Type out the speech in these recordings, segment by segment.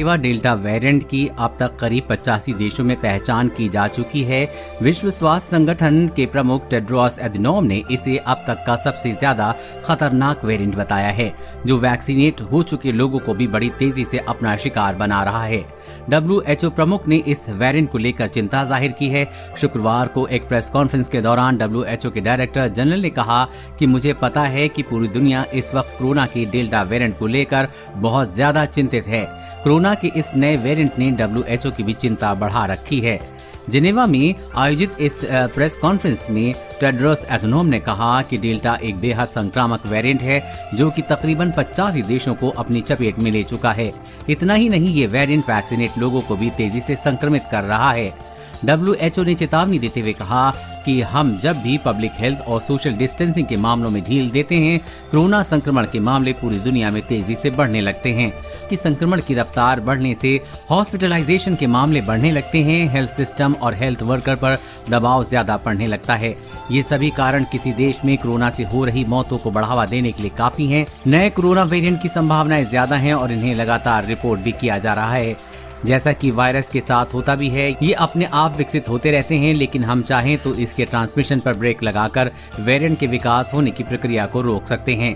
Viva delta variant की अब तक करीब 85 देशों में पहचान की जा चुकी है। विश्व स्वास्थ्य संगठन के प्रमुख टेड्रोस एधनोम ने इसे अब तक का सबसे ज्यादा खतरनाक वेरिएंट बताया है, जो वैक्सीनेट हो चुके लोगों को भी बड़ी तेजी से अपना शिकार बना रहा है। WHO प्रमुख ने इस वेरिएंट को लेकर चिंता जाहिर की है। शुक्रवार को एक प्रेस कॉन्फ्रेंस के दौरान WHO के डायरेक्टर जनरल ने कहा कि मुझे पता है कि पूरी दुनिया इस वक्त कोरोना की डेल्टा वेरिएंट को लेकर बहुत ज्यादा चिंतित है। कोरोना के इस नए वेरिएंट ने WHO की भी चिंता बढ़ा रखी है। जिनेवा में आयोजित इस प्रेस कॉन्फ्रेंस में टेड्रोस एधनोम ने कहा कि डेल्टा एक बेहद संक्रामक वेरिएंट है, जो कि तकरीबन 85 देशों को अपनी चपेट में ले चुका है। इतना ही नहीं, ये वेरिएंट वैक्सीनेट लोगों को भी तेजी से संक्रमित कर रहा है। WHO ने चेतावनी देते हुए कहा कि हम जब भी पब्लिक हेल्थ और सोशल डिस्टेंसिंग के मामलों में ढील देते हैं, कोरोना संक्रमण के मामले पूरी दुनिया में तेजी से बढ़ने लगते हैं। कि संक्रमण की रफ्तार बढ़ने से हॉस्पिटलाइजेशन के मामले बढ़ने लगते हैं, हेल्थ सिस्टम और हेल्थ वर्कर पर दबाव ज्यादा पड़ने लगता है। ये सभी कारण किसी देश में कोरोना से हो रही मौतों को बढ़ावा देने के लिए काफी हैं। नए कोरोना वेरिएंट की संभावनाएं ज्यादा हैं और इन्हें लगातार रिपोर्ट भी किया जा रहा है। जैसा कि वायरस के साथ होता भी है, ये अपने आप विकसित होते रहते हैं, लेकिन हम चाहें तो इसके ट्रांसमिशन पर ब्रेक लगाकर वेरिएंट के विकास होने की प्रक्रिया को रोक सकते हैं।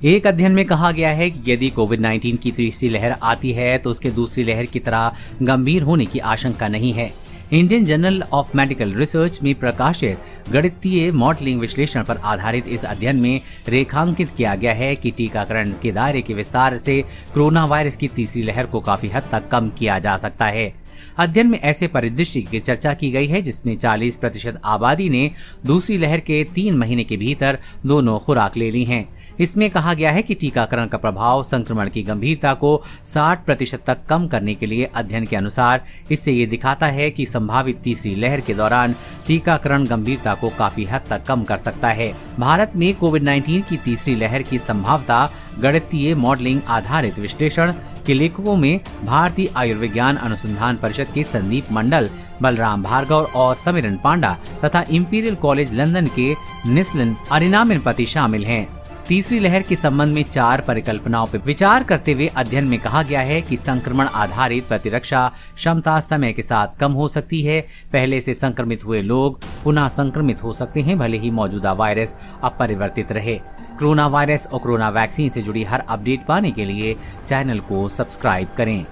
एक अध्ययन में कहा गया है कि यदि कोविड-19 की तीसरी लहर आती है तो उसके दूसरी लहर की तरह गंभीर होने की आशंका नहीं है। Indian journal of medical research में प्रकाशित गणितीय मॉडलिंग विश्लेषण पर आधारित इस अध्ययन में रेखांकित किया गया है कि टीकाकरण के दायरे के विस्तार से कोरोना वायरस की तीसरी लहर को काफी हद तक कम किया जा सकता है। अध्ययन में ऐसे परिदृश्य की चर्चा की गई है जिसमें 40% आबादी ने दूसरी लहर के 3 महीने के भीतर दोनों खुराक ले ली हैं। इसमें कहा गया है कि टीकाकरण का प्रभाव संक्रमण की गंभीरता को 60% तक कम करने के लिए अध्ययन के अनुसार इससे ये दिखाता है कि संभावित तीसरी लहर के दौरान टीकाकरण गंभीरता को काफी हद तक कम कर सकता है। भारत में कोविड-19 की तीसरी लहर की संभावना गणितीय मॉडलिंग आधारित विश्लेषण के लेखकों में भारतीय आयुर्विज्ञान अनुसंधान परिषद के संदीप मंडल, बलराम भार्गव और समीरन पांडा तथा इंपीरियल कॉलेज लंदन के निस्लिन अरिनामिनपति शामिल हैं। तीसरी लहर के संबंध में 4 परिकल्पनाओं पर विचार करते हुए अध्ययन में कहा गया है कि संक्रमण आधारित प्रतिरक्षा क्षमता समय के साथ कम हो सकती है। पहले से संक्रमित हुए लोग पुनः संक्रमित हो सकते हैं, भले ही मौजूदा वायरस अपरिवर्तित रहे। कोरोना वायरस और कोरोना वैक्सीन से जुड़ी हर अपडेट पाने के लिए चैनल को सब्सक्राइब करें।